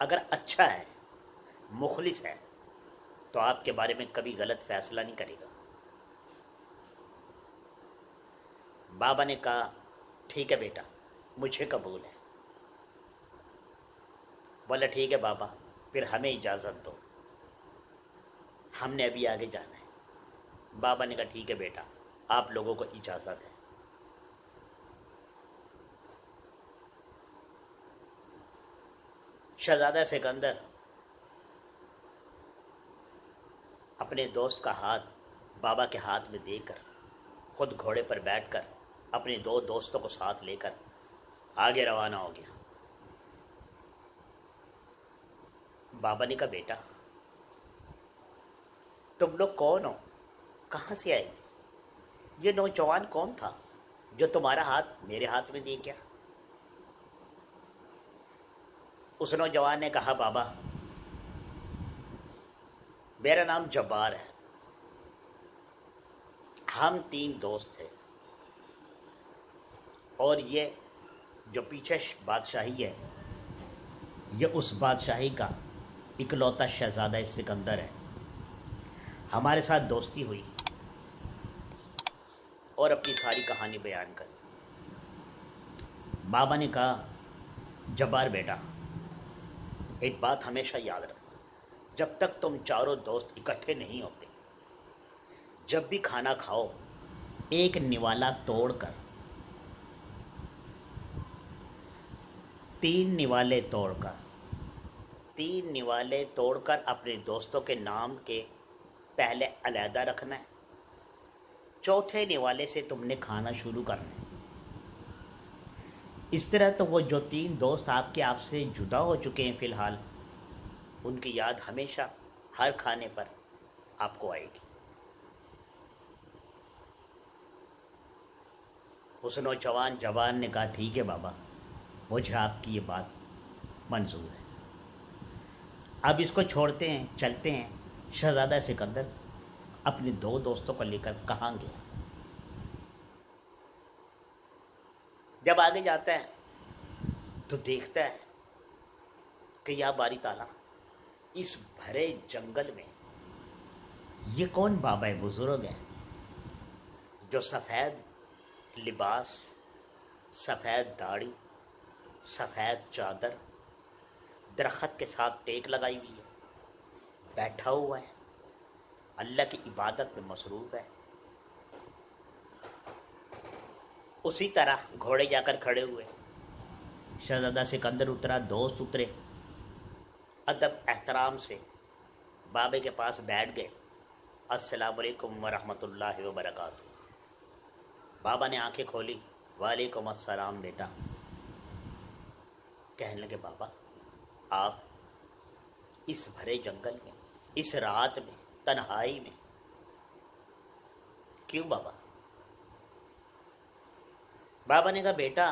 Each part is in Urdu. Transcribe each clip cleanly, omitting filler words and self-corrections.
اگر اچھا ہے، مخلص ہے، تو آپ کے بارے میں کبھی غلط فیصلہ نہیں کرے گا۔ بابا نے کہا ٹھیک ہے بیٹا، مجھے قبول ہے۔ بولا ٹھیک ہے بابا، پھر ہمیں اجازت دو، ہم نے ابھی آگے جانا ہے۔ بابا نے کہا ٹھیک ہے بیٹا، آپ لوگوں کو اجازت ہے۔ شہزادہ سکندر اپنے دوست کا ہاتھ بابا کے ہاتھ میں دے کر خود گھوڑے پر بیٹھ کر اپنے دو دوستوں کو ساتھ لے کر آگے روانہ ہو گیا۔ بابا نے کہا بیٹا تم لوگ کون ہو، کہاں سے آئے تھے؟ یہ نوجوان کون تھا جو تمہارا ہاتھ میرے ہاتھ میں دے گیا؟ اس نوجوان نے کہا بابا میرا نام جبار ہے، ہم 3 دوست تھے، اور یہ جو پیچھے بادشاہی ہے یہ اس بادشاہی کا اکلوتا شہزادہ سکندر ہے۔ ہمارے ساتھ دوستی ہوئی اور اپنی ساری کہانی بیان کری۔ بابا نے کہا جبار بیٹا ایک بات ہمیشہ یاد رکھنا، جب تک تم چاروں دوست اکٹھے نہیں ہوتے، جب بھی کھانا کھاؤ ایک نوالا توڑ کر، 3 نوالے توڑ کر اپنے دوستوں کے نام کے پہلے علیحدہ رکھنا ہے، چوتھے نوالے سے تم نے کھانا شروع کرنا ہے۔ اس طرح تو وہ جو 3 دوست آپ سے جدا ہو چکے ہیں فی الحال، ان کی یاد ہمیشہ ہر کھانے پر آپ کو آئے گی۔ اس نوجوان جوان نے کہا ٹھیک ہے بابا، مجھے آپ کی یہ بات منظور ہے، اب اس کو چھوڑتے ہیں، چلتے ہیں۔ شہزادہ سکندر اپنے 2 دوستوں کو لے کر کہاں گیا؟ جب آگے جاتا ہے تو دیکھتا ہے کہ یا باری تعالیٰ اس بھرے جنگل میں یہ کون بابا بزرگ ہے جو سفید لباس، سفید داڑھی، سفید چادر، درخت کے ساتھ ٹیک لگائی ہوئی ہے، بیٹھا ہوا ہے، اللہ کی عبادت میں مصروف ہے۔ اسی طرح گھوڑے جا کر کھڑے ہوئے، شہزادہ سکندر اترا، دوست اترے، ادب احترام سے بابے کے پاس بیٹھ گئے۔ السلام علیکم ورحمۃ اللہ وبرکاتہ۔ بابا نے آنکھیں کھولی، وعلیکم السلام بیٹا۔ کہنے لگے بابا آپ اس بھرے جنگل میں، اس رات میں، تنہائی میں کیوں بابا؟ بابا نے کہا بیٹا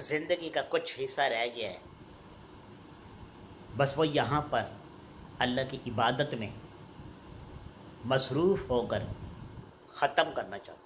زندگی کا کچھ حصہ رہ گیا ہے، بس وہ یہاں پر اللہ کی عبادت میں مصروف ہو کر ختم کرنا چاہتا ہوں۔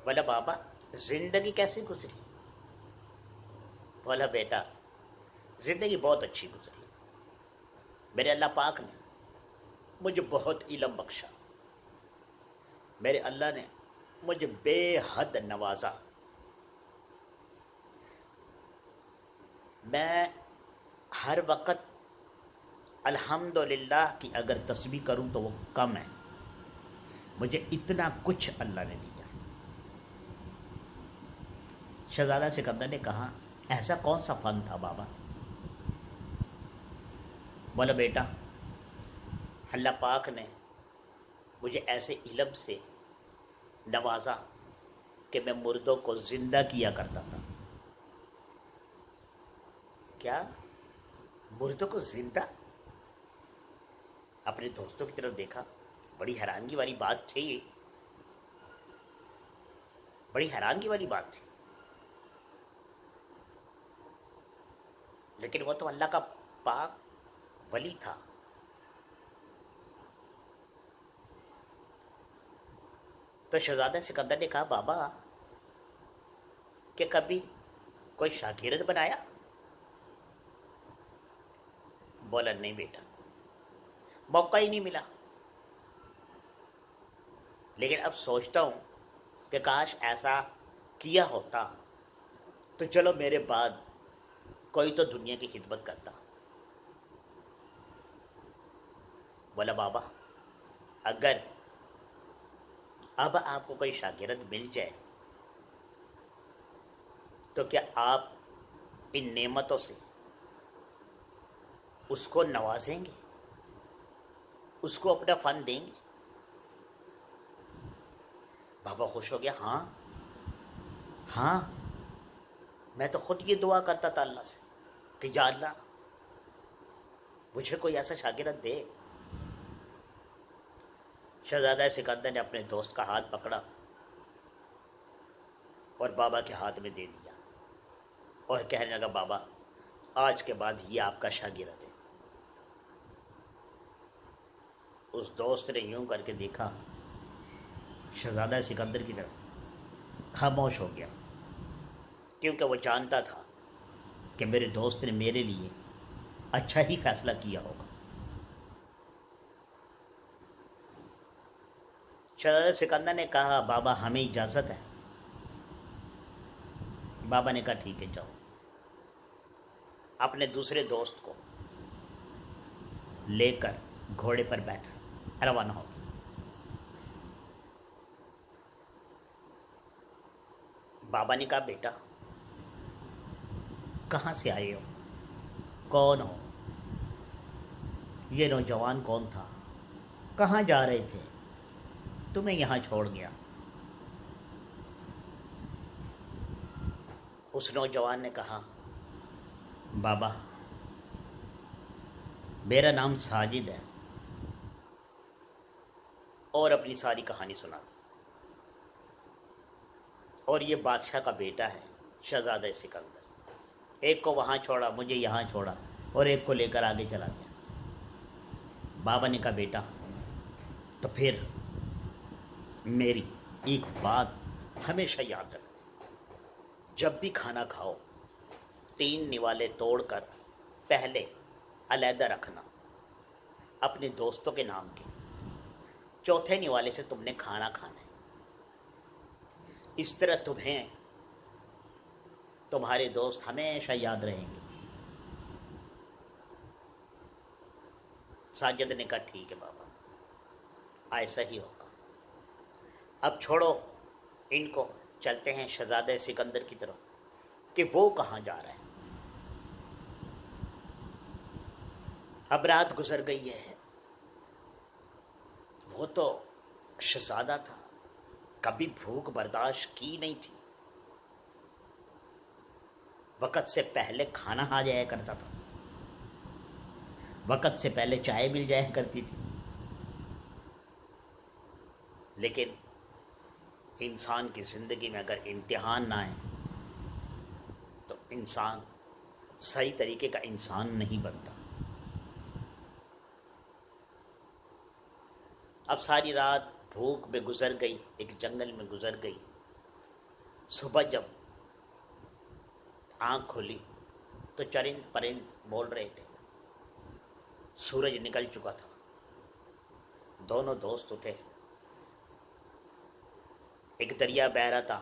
بولا بابا زندگی کیسے گزری؟ بولا بیٹا زندگی بہت اچھی گزری، میرے اللہ پاک نے مجھے بہت علم بخشا، میرے اللہ نے مجھے بے حد نوازا، میں ہر وقت الحمدللہ کی اگر تسبیح کروں تو وہ کم ہے، مجھے اتنا کچھ اللہ نے دیا۔ شہزادہ سکندر نے کہا ایسا کون سا فن تھا بابا؟ بولا بیٹا اللہ پاک نے مجھے ایسے علم سے نوازا کہ میں مردوں کو زندہ کیا کرتا تھا۔ کیا مردوں کو زندہ؟ اپنے دوستوں کی طرف دیکھا، بڑی حیرانگی والی بات تھی، بڑی حیرانگی والی بات تھی، لیکن وہ تو اللہ کا پاک ولی تھا۔ تو شہزادہ سکندر نے کہا بابا کہ کبھی کوئی شاگرد بنایا؟ بولا نہیں بیٹا، موقع ہی نہیں ملا، لیکن اب سوچتا ہوں کہ کاش ایسا کیا ہوتا تو چلو میرے بعد کوئی تو دنیا کی خدمت کرتا۔ بولا بابا اگر اب آپ کو کوئی شاگرد مل جائے تو کیا آپ ان نعمتوں سے اس کو نوازیں گے، اس کو اپنا فن دیں گے؟ بابا خوش ہو گیا، ہاں ہاں، میں تو خود یہ دعا کرتا تھا اللہ سے کہ یا اللہ مجھے کوئی ایسا شاگرد دے۔ شہزادہ سکندر نے اپنے دوست کا ہاتھ پکڑا اور بابا کے ہاتھ میں دے دیا اور کہنے لگا بابا آج کے بعد یہ آپ کا شاگرد ہے۔ اس دوست نے یوں کر کے دیکھا شہزادہ سکندر کی طرف، خاموش ہو گیا، کیونکہ وہ جانتا تھا کہ میرے دوست نے میرے لیے اچھا ہی فیصلہ کیا ہوگا۔ شہزادہ سکندر نے کہا بابا ہمیں اجازت ہے۔ بابا نے کہا ٹھیک ہے جاؤ۔ اپنے دوسرے دوست کو لے کر گھوڑے پر بیٹھا، روانہ ہو گیا۔ بابا نے کہا بیٹا کہاں سے آئے ہو، کون ہو، یہ نوجوان کون تھا، کہاں جا رہے تھے، تمہیں یہاں چھوڑ گیا؟ اس نوجوان نے کہا بابا میرا نام ساجد ہے، اور اپنی ساری کہانی سنا دی، اور یہ بادشاہ کا بیٹا ہے شہزادہ سکندر، ایک کو وہاں چھوڑا، مجھے یہاں چھوڑا، اور ایک کو لے کر آگے چلا گیا۔ بابا نے کہا بیٹا تو پھر میری ایک بات ہمیشہ یاد رکھ، جب بھی کھانا کھاؤ 3 نوالے توڑ کر پہلے علیحدہ رکھنا اپنے دوستوں کے نام کے، 4تھے نوالے سے تم نے کھانا کھانا ہے۔ اس طرح تمہیں تمہارے دوست ہمیشہ یاد رہیں گے۔ ساجد نے کہا ٹھیک ہے بابا ایسا ہی ہوگا، اب چھوڑو ان کو، چلتے ہیں شہزادہ سکندر کی طرف کہ وہ کہاں جا رہا ہے۔ اب رات گزر گئی ہے، وہ تو شہزادہ تھا، کبھی بھوک برداشت کی نہیں تھی، وقت سے پہلے کھانا آ جایا کرتا تھا، وقت سے پہلے چائے مل جایا کرتی تھی، لیکن انسان کی زندگی میں اگر امتحان نہ آئے تو انسان صحیح طریقے کا انسان نہیں بنتا۔ اب ساری رات بھوک میں گزر گئی، ایک جنگل میں گزر گئی۔ صبح جب آنکھ کھلی تو چرند پرند بول رہے تھے، سورج نکل چکا تھا۔ دونوں دوست اٹھے، ایک دریا بہ رہا تھا،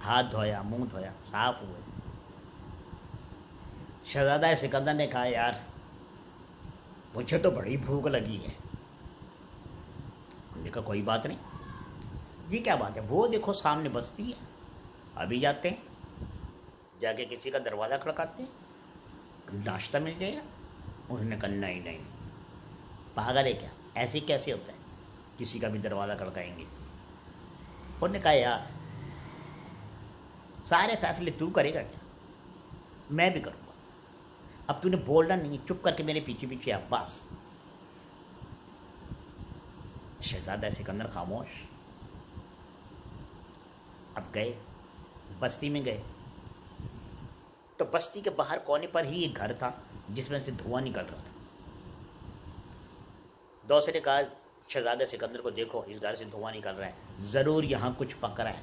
ہاتھ دھویا، منہ دھویا، صاف ہوئے۔ شہزادہ سکندر نے کہا یار مجھے تو بڑی بھوک لگی ہے۔ انہوں نے کہا کوئی بات نہیں، یہ کیا بات ہے، وہ دیکھو سامنے بستی ہے، ابھی جاتے ہیں، جا کے کسی کا دروازہ کھڑکاتے ہیں، ناشتہ مل جائے گا۔ انہوں نے کہا نہیں نہیں، پاگل ہے کیا، ایسے کیسے ہوتا ہے، کسی کا بھی دروازہ کھڑکائیں گے؟ انہوں نے کہا یار سارے فیصلے تو کرے گا کیا، میں بھی کروں گا، اب تو نے بولنا نہیں، چپ کر کے میرے پیچھے پیچھے آ بس۔ شہزادہ سکندر خاموش۔ اب گئے، بستی میں گئے تو بستی کے باہر کونے پر ہی ایک گھر تھا جس میں سے دھواں نکل رہا تھا۔ دوست نے کہا شہزادہ سکندر کو دیکھو اس گھر سے دھواں نکل رہا ہے، ضرور یہاں کچھ پک رہا ہے۔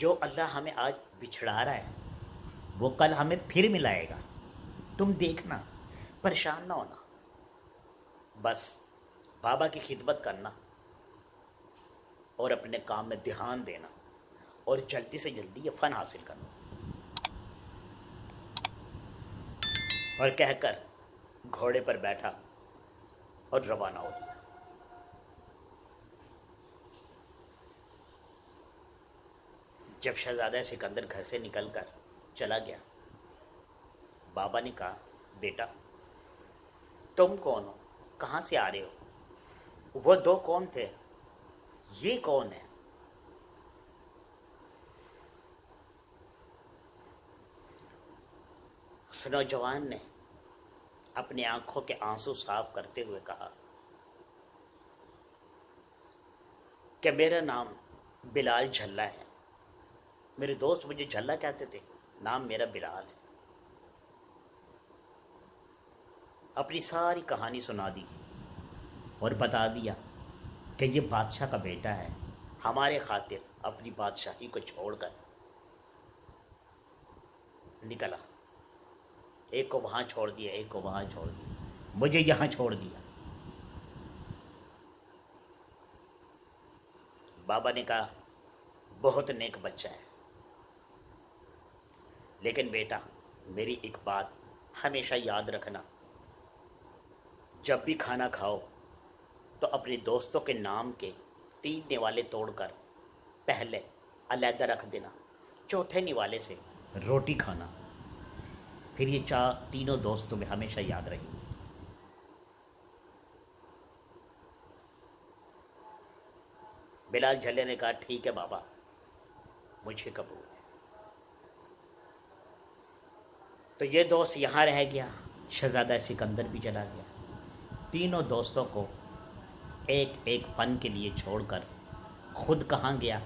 جو اللہ ہمیں آج بچھڑا رہا ہے وہ کل ہمیں پھر ملائے گا. تم دیکھنا، پریشان نہ ہونا، بس بابا کی خدمت کرنا اور اپنے کام میں دھیان دینا اور جلدی سے جلدی یہ فن حاصل کرنا. اور کہہ کر گھوڑے پر بیٹھا اور روانہ ہو گیا. جب شہزادہ سکندر گھر سے نکل کر چلا گیا، بابا نے کہا، بیٹا تم کون ہو؟ کہاں سے آ رہے ہو؟ وہ دو کون تھے؟ یہ کون ہے؟ اس نوجوان نے اپنی آنکھوں کے آنسو صاف کرتے ہوئے کہا کہ میرا نام بلال جھلا ہے. میرے دوست مجھے جھلا کہتے تھے، نام میرا بلال ہے. اپنی ساری کہانی سنا دی اور بتا دیا کہ یہ بادشاہ کا بیٹا ہے، ہمارے خاطر اپنی بادشاہی کو چھوڑ کر نکلا. ایک کو وہاں چھوڑ دیا، ایک کو وہاں چھوڑ دیا، مجھے یہاں چھوڑ دیا. بابا نے کہا، بہت نیک بچہ ہے، لیکن بیٹا میری ایک بات ہمیشہ یاد رکھنا، جب بھی کھانا کھاؤ تو اپنے دوستوں کے نام کے 3 نوالے توڑ کر پہلے علیحدہ رکھ دینا، چوتھے نوالے سے روٹی کھانا. پھر یہ تینوں دوستوں میں ہمیشہ یاد رہیں. بلال جھلے نے کہا، ٹھیک ہے بابا، مجھے قبول ہے. تو یہ دوست یہاں رہ گیا، شہزادہ سکندر بھی چلا گیا. تینوں دوستوں کو ایک ایک فن کے لیے چھوڑ کر خود کہاں گیا،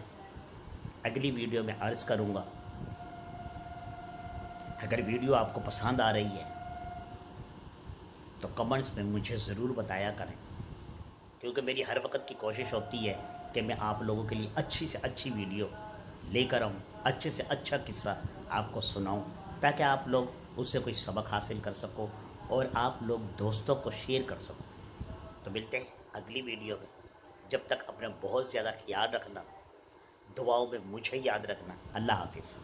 اگلی ویڈیو میں عرض کروں گا. اگر ویڈیو آپ کو پسند آ رہی ہے تو کمنٹس میں مجھے ضرور بتایا کریں، کیونکہ میری ہر وقت کی کوشش ہوتی ہے کہ میں آپ لوگوں کے لیے اچھی سے اچھی ویڈیو لے کر آؤں، اچھے سے اچھا قصہ آپ کو سناؤں، تاکہ آپ لوگ اس سے کوئی سبق حاصل کر سکو اور آپ لوگ دوستوں کو شیئر کر سکو. تو ملتے ہیں اگلی ویڈیو میں. جب تک اپنا بہت زیادہ خیال رکھنا، دعاؤں میں مجھے یاد رکھنا. اللہ حافظ.